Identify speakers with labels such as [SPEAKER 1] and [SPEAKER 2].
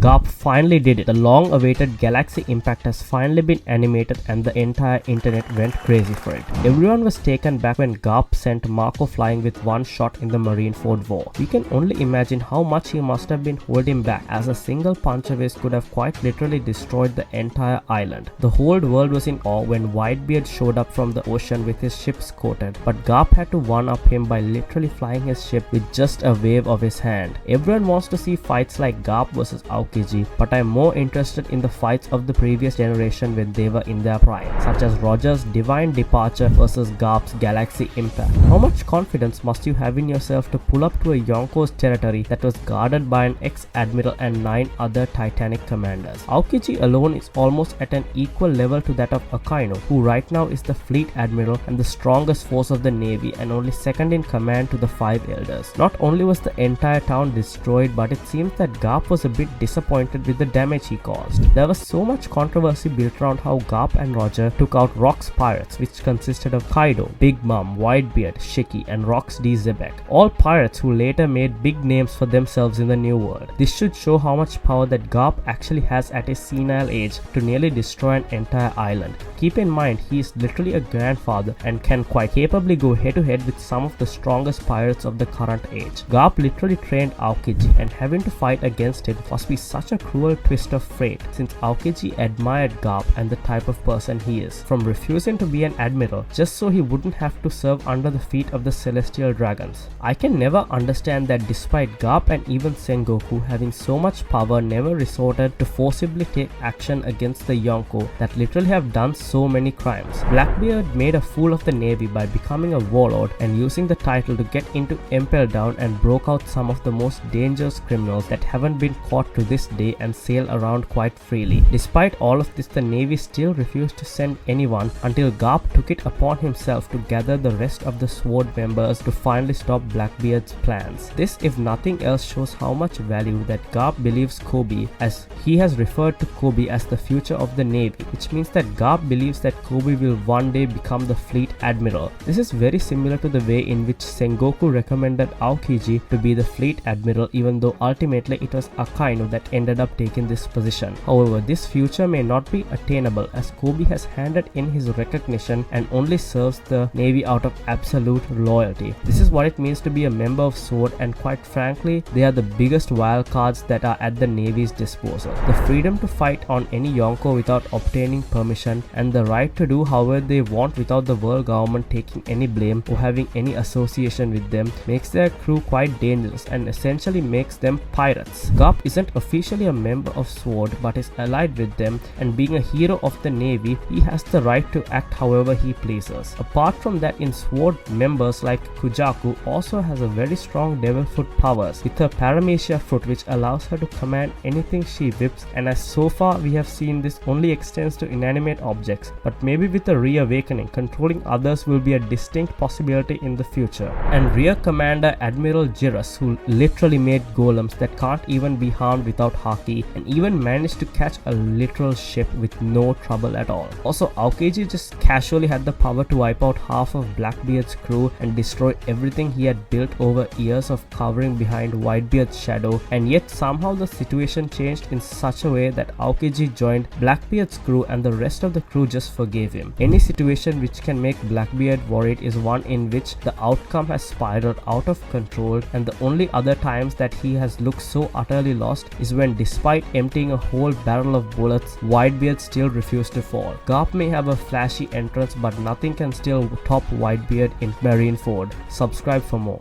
[SPEAKER 1] Garp finally did it. The long-awaited galaxy impact has finally been animated and the entire internet went crazy for it. Everyone was taken back when Garp sent Marco flying with one shot in the Marineford War. We can only imagine how much he must have been holding back, as a single punch away could have quite literally destroyed the entire island. The whole world was in awe when Whitebeard showed up from the ocean with his ships coated, but Garp had to one-up him by literally flying his ship with just a wave of his hand. Everyone wants to see fights like Garp versus Aokiji, but I'm more interested in the fights of the previous generation when they were in their prime, such as Roger's Divine Departure versus Garp's Galaxy Impact. How much confidence must you have in yourself to pull up to a Yonko's territory that was guarded by an ex-admiral and 9 other Titanic commanders? Aokiji alone is almost at an equal level to that of Akainu, who right now is the fleet admiral and the strongest force of the navy and only second in command to the 5 elders. Not only was the entire town destroyed, but it seems that Garp was a bit disappointed with the damage he caused. There was so much controversy built around how Garp and Roger took out Rock's pirates, which consisted of Kaido, Big Mom, Whitebeard, Shiki, and Rock's D. Zebek, all pirates who later made big names for themselves in the New World. This should show how much power that Garp actually has at his senile age to nearly destroy an entire island. Keep in mind, he is literally a grandfather and can quite capably go head to head with some of the strongest pirates of the current age. Garp literally trained Aokiji, and having to fight against him must be such a cruel twist of fate, since Aokiji admired Garp and the type of person he is, from refusing to be an admiral just so he wouldn't have to serve under the feet of the celestial dragons. I can never understand that despite Garp and even Sengoku having so much power, never resorted to forcibly take action against the Yonko that literally have done so many crimes. Blackbeard made a fool of the navy by becoming a warlord and using the title to get into Impel Down and broke out some of the most dangerous criminals that haven't been caught to this day and sail around quite freely. Despite all of this, the navy still refused to send anyone until Garp took it upon himself to gather the rest of the SWORD members to finally stop Blackbeard's plans. This, if nothing else, shows how much value that Garp believes Kobe, as he has referred to Kobe as the future of the navy, which means that Garp believes that Kobe will one day become the fleet admiral. This is very similar to the way in which Sengoku recommended Aokiji to be the fleet admiral, even though ultimately it was Akainu that ended up taking this position. However, this future may not be attainable, as Kobe has handed in his recognition and only serves the navy out of absolute loyalty. This is what it means to be a member of SWORD, and quite frankly, they are the biggest wildcards that are at the navy's disposal. The freedom to fight on any Yonko without obtaining permission, and the right to do however they want without the world government taking any blame or having any association with them, makes their crew quite dangerous and essentially makes them pirates. Garp isn't officially a member of SWORD but is allied with them, and being a hero of the navy, he has the right to act however he pleases. Apart from that, in SWORD, members like Kujaku also has a very strong devil fruit powers with her Paramecia fruit, which allows her to command anything she whips, and as so far we have seen, this only extends to inanimate objects, but maybe with a reawakening, controlling others will be a distinct possibility in the future. And Rear Commander Admiral Jirus, who literally made golems that can't even be harmed without Haki, and even managed to catch a literal ship with no trouble at all. Also, Aokiji just casually had the power to wipe out half of Blackbeard's crew and destroy everything he had built over years of covering behind Whitebeard's shadow, and yet somehow the situation changed in such a way that Aokiji joined Blackbeard's crew and the rest of the crew just forgave him. Any situation which can make Blackbeard worried is one in which the outcome has spiraled out of control, and the only other times that he has looked so utterly lost is when, despite emptying a whole barrel of bullets, Whitebeard still refused to fall. Garp may have a flashy entrance, but nothing can still top Whitebeard in Marineford. Subscribe for more.